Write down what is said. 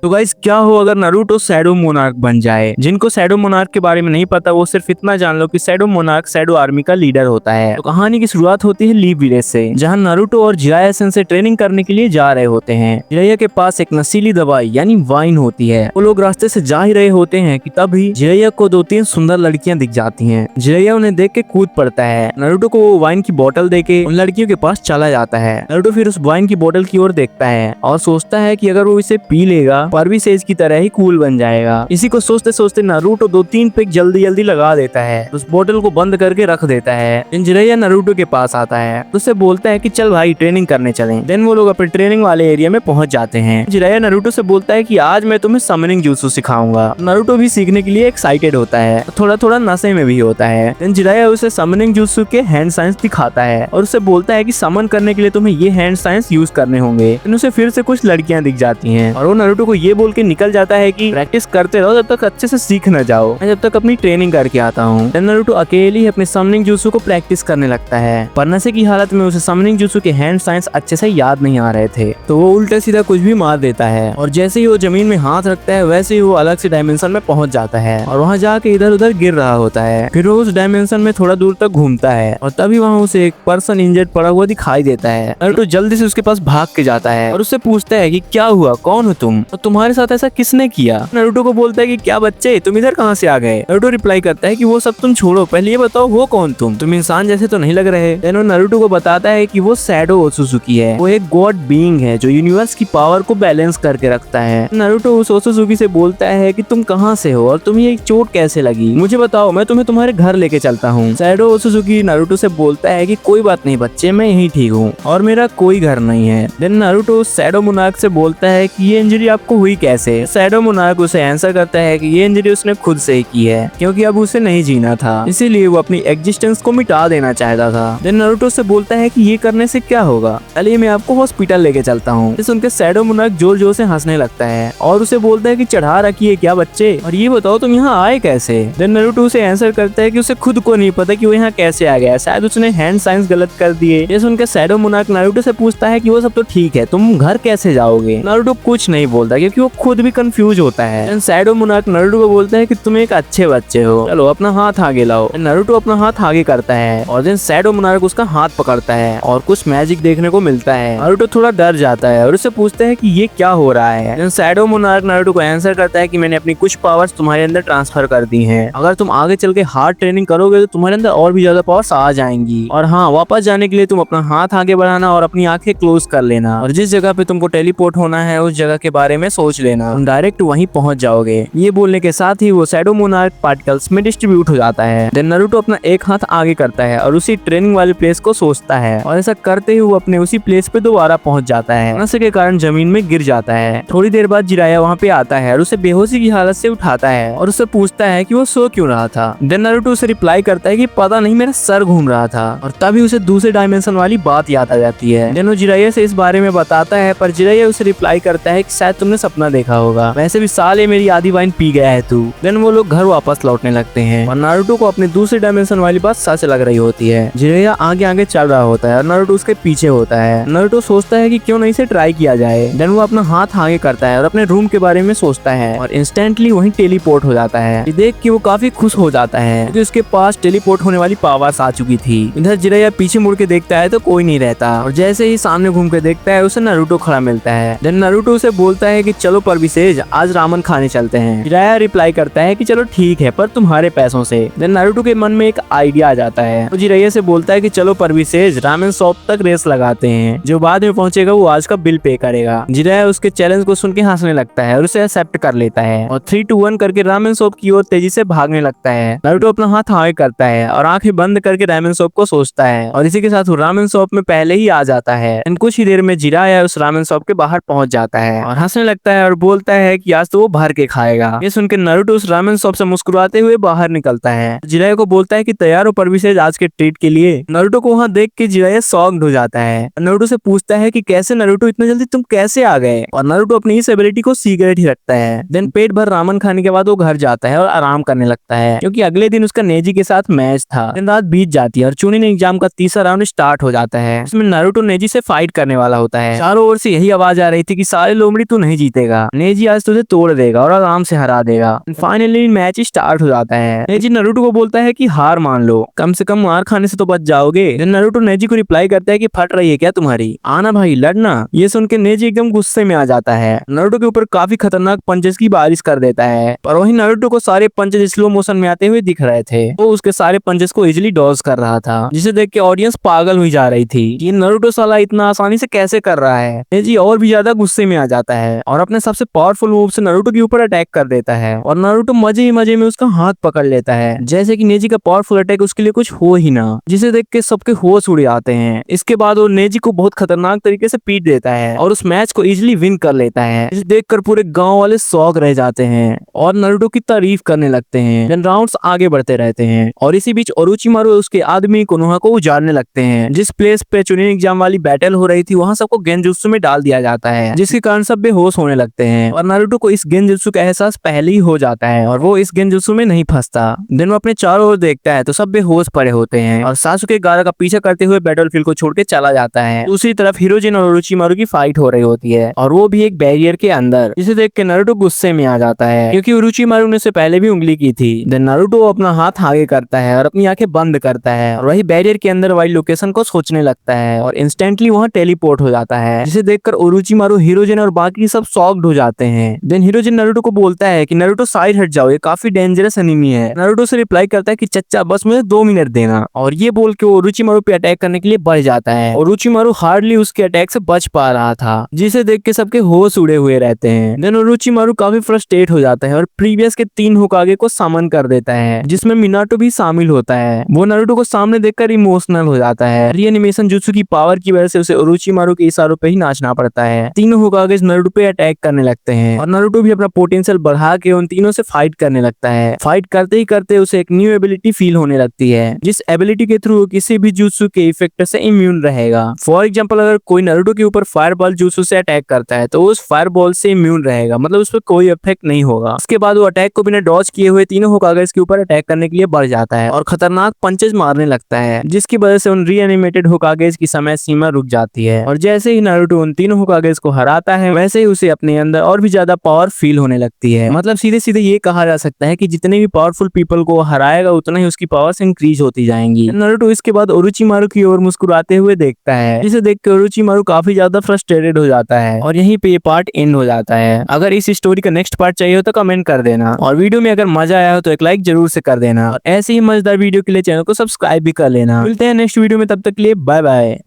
तो गाइस क्या हो अगर नारुतो शैडो मोनार्क बन जाए। जिनको शैडो मोनार्क के बारे में नहीं पता वो सिर्फ इतना जान लो कि शैडो मोनार्क शैडो आर्मी का लीडर होता है। तो कहानी की शुरुआत होती है लीफ विलेज से, जहां नारुतो और जिराया सेंसेई ट्रेनिंग करने के लिए जा रहे होते हैं। जिराया के पास एक नशीली दवाई यानी वाइन होती है। वो लोग रास्ते से जा ही रहे होते हैं कि तभी जिराया को 2-3 सुंदर लड़कियां दिख जाती हैं। जिराया उन्हें देख के कूद पड़ता है। नारुतो को वो वाइन की बोतल देके उन लड़कियों के पास चला जाता है। नारुतो फिर उस वाइन की बोतल की ओर देखता है और सोचता है कि अगर वो इसे पी लेगा परवीसेज की तरह ही कूल बन जाएगा। इसी को सोचते सोचते नारुतो 2-3 पिक जल्दी जल्दी लगा देता है, उस बोतल को बंद करके रख देता है। जिराया नारुतो के पास आता है तो उससे बोलता है कि चल भाई ट्रेनिंग करने चलें। देन वो लोग अपने ट्रेनिंग वाले एरिया में पहुंच जाते हैं। जिराया नारुतो से बोलता है कि आज मैं तुम्हें समनिंग jutsu सिखाऊंगा। नारुतो भी सीखने के लिए एक्साइटेड होता है, थोड़ा थोड़ा नशे में भी होता है। देन जिराया उसे समनिंग jutsu के हैंड साइंस दिखाता है और उसे बोलता है कि समन करने के लिए तुम्हें ये हैंड साइंस यूज करने होंगे। उसे फिर से कुछ लड़कियां दिख जाती हैं और वो नारुतो को ये बोल के निकल जाता है कि प्रैक्टिस करते रहो जब तक अच्छे से सीख न जाओ, मैं जब तक अपनी ट्रेनिंग करके आता हूँ। नारुतो अकेले ही अपने समनिंग jutsu को प्रैक्टिस करने लगता है, पर नशे की हालत में उसे समनिंग jutsu के हैंड साइंस अच्छे से याद नहीं आ रहे थे, तो वो उल्टे सीधा कुछ भी मार देता है और जैसे ही वो जमीन में हाथ रखता है वैसे ही वो अलग से डायमेंशन में पहुंच जाता है और वहाँ जाके इधर उधर गिर रहा होता है। फिर वो उस डायमेंशन में थोड़ा दूर तक घूमता है और तभी वहाँ उसे एक पर्सन इंजर्ड पड़ा हुआ दिखाई देता है। नारुतो जल्दी से उसके पास भाग के जाता है और उससे पूछता है कि क्या हुआ, कौन हो तुम और तुम्हारे साथ ऐसा किसने किया। नारुतो को बोलता है कि क्या बच्चे तुम इधर कहाँ से आ गए। नारुतो रिप्लाई करता है कि वो सब तुम छोड़ो, पहले ये बताओ हो कौन तुम इंसान जैसे तो नहीं लग रहे। देन वो नारुतो को बताता है कि वो शैडो ओत्सुजुकी है, वो एक गॉड बीइंग है जो यूनिवर्स की पावर को बैलेंस करके रखता है। नारुतो उस ओत्सुजुकी से बोलता है कि तुम कहाँ से हो और तुम्हें ये चोट कैसे लगी, मुझे बताओ, मैं तुम्हें तुम्हारे घर लेके चलता हूँ। शैडो ओत्सुजुकी नारुतो से बोलता है कि कोई बात नहीं बच्चे, मैं यहीं ठीक हूँ और मेरा कोई घर नहीं है। देन नारुतो शैडो मोनार्क से बोलता है कि ये इंजरी आपको हुई कैसे। शैडो मोनार्क उसे आंसर करता है कि ये इंजरी उसने खुद से ही की है, क्योंकि अब उसे नहीं जीना था, इसीलिए वो अपनी एग्जिस्टेंस को मिटा देना चाहता था। देन नारुतो से बोलता है कि ये करने से क्या होगा, चलिए मैं आपको हॉस्पिटल लेके चलता हूँ। इस उनके शैडो मोनार्क जोर जोर से हंसने लगता है और उसे बोलता है कि चढ़ा रखिए क्या बच्चे, और ये बताओ तुम यहाँ आए कैसे। देन नारुतो उसे आंसर करता है कि उसे खुद को नहीं पता कि वो यहाँ कैसे आ गया, शायद उसने हैंड साइंस गलत कर दिए। ये सुनकर शैडो मोनार्क नारुतो से पूछता है कि वो सब तो ठीक है, तुम घर कैसे जाओगे। नारुतो कुछ नहीं बोलता क्योंकि वो खुद भी कंफ्यूज होता है। शैडो मोनार्क नारुतो को बोलता है कि तुम एक अच्छे बच्चे हो, चलो अपना हाथ आगे लाओ। नारुतो अपना हाथ आगे करता है और देन शैडो मोनार्क उसका हाथ पकड़ता है और कुछ मैजिक देखने को मिलता है। नारुतो थोड़ा डर जाता है और उससे पूछता है कि ये क्या हो रहा है। देन शैडो मोनार्क नारुतो को आंसर करता है कि मैंने अपनी कुछ पावर्स तुम्हारे अंदर ट्रांसफर कर दी हैं, अगर तुम आगे चल के हार्ड ट्रेनिंग करोगे तो तुम्हारे अंदर और भी ज्यादा पावर्स आ जाएंगी, और हाँ वापस जाने के लिए तुम अपना हाथ आगे बढ़ाना और अपनी आंखें क्लोज कर लेना और जिस जगह पे तुमको टेलीपोर्ट होना है उस जगह के बारे में सोच लेना, तुम डायरेक्ट वहीं पहुंच जाओगे। ये बोलने के साथ ही वो शैडो मोनार्क पार्टिकल्स में डिस्ट्रीब्यूट हो जाता है। देन नारुतो अपना एक हाथ आगे करता है और उसी ट्रेनिंग वाले प्लेस को सोचता है और ऐसा करते ही वो अपने उसी प्लेस पे दोबारा पहुंच जाता है। नशे के कारण जमीन में गिर जाता है। थोड़ी देर बाद जिराया वहाँ पे आता है और उसे बेहोशी की हालत से उठाता है और उससे पूछता है कि वो सो क्यों रहा था। देन नारुतो उसे रिप्लाई करता है कि पता नहीं मेरा सर घूम रहा था, और तभी उसे दूसरे डायमेंशन वाली बात याद आ जाती है। देन वो जिराया से इस बारे में बताता है, पर जिराया उसे रिप्लाई करता है कि शायद तुमने सपना देखा होगा, वैसे भी साले मेरी आधी वाइन पी गया है तू। देन वो लोग घर वापस लौटने लगते हैं और नारुतो को अपने दूसरे डायमेंशन वाली बात सच लग रही होती है। जिराया आगे आगे चल रहा होता है और नारुतो उसके पीछे होता है। नारुतो सोचता है कि क्यों नहीं इसे ट्राई किया जाए। देन वो अपना हाथ आगे करता है और अपने रूम के बारे में सोचता है और इंस्टेंटली वहीं टेलीपोर्ट हो जाता है। ये देख के वो काफी खुश हो जाता है क्योंकि उसके पास टेलीपोर्ट होने वाली पावर्स आ चुकी थी। इधर जिराया पीछे मुड़ के देखता है तो कोई नहीं रहता, और जैसे ही सामने घूम के देखता है उसे नारुतो खड़ा मिलता है। देन नारुतो उसे बोलता है कि चलो परविसेज आज रामन खाने चलते हैं। जिराया रिप्लाई करता है कि चलो ठीक है, पर तुम्हारे पैसों से। देन नारुतो के मन में एक आइडिया आ जाता है, तो जिराया से बोलता है कि चलो परविसेज रामेन शॉप तक रेस लगाते हैं, जो बाद में पहुंचेगा वो आज का बिल पे करेगा। जिराया उसके चैलेंज को सुन के हंसने लगता है और उसे एक्सेप्ट कर लेता है और 3-2-1 करके रामेन शॉप की ओर तेजी से भागने लगता है। नारुतो अपना हाथ आगे करता है और आंखें बंद करके रामेन शॉप को सोचता है और इसी के साथ वो रामेन शॉप में पहले ही आ जाता है। कुछ ही देर में जिराया उस रामेन शॉप के बाहर पहुंच जाता है और हंसने लगता है और बोलता है कि आज तो वो भर के खाएगा। ये सुनकर नारुतो उस रामेन शॉप से मुस्कुराते हुए बाहर निकलता है। जिराया को बोलता है कि तैयार हो परविसेज आज के ट्रीट के लिए। नारुतो को वहाँ देख के जिराया शॉक्ड हो जाता है। नारुतो से पूछता है कि कैसे नारुतो इतना जल्दी तुम कैसे आ गए, और नारुतो अपनी इस एबिलिटी को सीक्रेट ही रखता है। देन पेट भर रामन खाने के बाद वो घर जाता है और आराम करने लगता है क्योंकि अगले दिन उसका नेजी के साथ मैच था। दिन रात बीत जाती है और चुनिन एग्जाम का तीसरा राउंड स्टार्ट हो जाता है। इसमें नारुतो नेजी से फाइट करने वाला होता है। चारों ओर से यही आवाज आ रही थी कि सारे लोमड़ी तू नहीं जीत जीतेगा, नेजी आज तुझे तोड़ देगा और आराम से हरा देगा। फाइनली मैच स्टार्ट हो जाता है। नेजी नारुतो को बोलता है कि हार मान लो, कम से कम मार खाने से तो बच जाओगे। नारुतो नेजी को रिप्लाई करता है कि फट रही है क्या तुम्हारी, आना भाई लड़ना। ये सुन के नेजी एकदम गुस्से में आ जाता है, नारुतो के ऊपर काफी खतरनाक पंचेस की बारिश कर देता है। पर वही नारुतो को सारे पंचेस स्लो मोशन में आते हुए दिख रहे थे। वो उसके सारे पंचेस को इजिली डॉज कर रहा था, जिसे देख के ऑडियंस पागल हुई जा रही थी। ये नारुतो साला इतना आसानी से कैसे कर रहा है। नेजी और भी ज्यादा गुस्से में आ जाता है और अपने सबसे पावरफुल मूव से नारुतो के ऊपर अटैक कर देता है और नारुतो मजे ही मजे में उसका हाथ पकड़ लेता है, जैसे कि नेजी का पावरफुल अटैक उसके लिए कुछ हो ही ना, जिसे देख के सबके होश उड़ जाते हैं। इसके बाद वो नेजी को बहुत खतरनाक तरीके से पीट देता है और उस मैच को इजिली विन कर लेता है। इसे देखकर पूरे गांव वाले शौक रह जाते हैं और नारुतो की तारीफ करने लगते हैं। देन राउंड्स आगे बढ़ते रहते हैं और इसी बीच ओरोचिमारू उसके आदमी कोनोहा को उजाड़ने लगते हैं। जिस प्लेस पे चुनिंग एग्जाम वाली बैटल हो रही थी वहां सबको गेंजुत्सु में डाल दिया जाता है, जिसके कारण सब बेहोश होने लगते हैं और नारुतो को इस गेंजुत्सु का एहसास पहले ही हो जाता है और वो इस गेंजुत्सु में नहीं फंसता। देन वो अपने चारों ओर देखता है तो सब बेहोश पड़े होते हैं और सासुके गारा का पीछा करते हुए बैटलफील्ड को छोड़ के चला जाता है। दूसरी तरफ हिरोजिन और ओरोचिमारू की फाइट हो रही होती है और वो भी एक बैरियर के अंदर, जिसे देख के नारुतो गुस्से में आ जाता है क्योंकि ओरोचिमारू ने से पहले भी उंगली की थी। देन नारुतो अपना हाथ आगे करता है और अपनी आंखें बंद करता है और वही बैरियर के अंदर वाली लोकेशन को सोचने लगता है और इंस्टेंटली वहां टेलीपोर्ट हो जाता है, जिसे देखकर ओरोचिमारू, हिरोजिन और बाकी सब शॉक्ड हो जाते हैं। देन हिरोजिन नारुतो को बोलता है कि नारुतो साइड हट जाओ, ये काफी डेंजरस एनिमी है। नारुतो से रिप्लाई करता है कि चच्चा बस मुझे 2 मिनट देना, और ये बोल के ओरोचिमारू पे अटैक करने के लिए बढ़ जाता है। ओरोचिमारू हार्डली उसके अटैक से बच पा रहा था, जिसे देख के सबके होश उड़े हुए रहते हैं। देन ओरोचिमारू काफी फ्रस्ट्रेट हो जाता है और प्रीवियस के 3 होकागे को समन कर देता है, जिसमें मिनाटो भी शामिल होता है। वो नारुतो को सामने देखकर इमोशनल हो जाता है। रीएनिमेशन जुत्सु की पावर की वजह से उसे ओरोचिमारू के इशारों पे ही नाचना पड़ता है। तीनों होकागे नारुतो पे अटैक करने लगते हैं और नारुतो भी अपना पोटेंशियल बढ़ा के उन तीनों से फाइट करने लगता है। फाइट करते ही करते उसे एक न्यू एबिलिटी फील होने लगती है, जिस एबिलिटी के थ्रू किसी भी जुत्सु के इफेक्ट से इम्यून रहेगा। फॉर एग्जांपल अगर कोई नारुतो के ऊपर फायरबॉल जुत्सु से अटैक करता है तो उस फायरबॉल से इम्यून रहेगा, मतलब उस पर कोई इफेक्ट नहीं होगा। उसके बाद वो अटैक को बिना डॉज किए हुए तीनों होकागे के ऊपर अटैक करने के लिए बढ़ जाता है और खतरनाक पंचेज मारने लगता है, जिसकी वजह से उन रीएनिमेटेड होकागे की समय सीमा रुक जाती है। और जैसे ही नारुतो उन तीनों होकागे को हराता है वैसे ही उसे अपने अंदर और भी ज्यादा पावर फील होने लगती है। मतलब सीधे सीधे ये कहा जा सकता है कि जितने भी पावरफुल पीपल को हराएगा उतना ही उसकी पावर्स इंक्रीज होती जाएंगी। नारुतो इसके बाद ओरोचिमारू की ओर मुस्कुराते हुए देखता है, जिसे देख के ओरोचिमारू काफी ज्यादा फ्रस्ट्रेटेड हो जाता है और यहीं पे ये पार्ट एंड हो जाता है। अगर इस स्टोरी का नेक्स्ट पार्ट चाहिए हो तो कमेंट कर देना और वीडियो में अगर मजा आया हो तो एक लाइक जरूर से कर देना और ऐसे ही मजेदार वीडियो के लिए चैनल को सब्सक्राइब भी कर लेना। मिलते हैं नेक्स्ट वीडियो में, तब तक के लिए बाय बाय।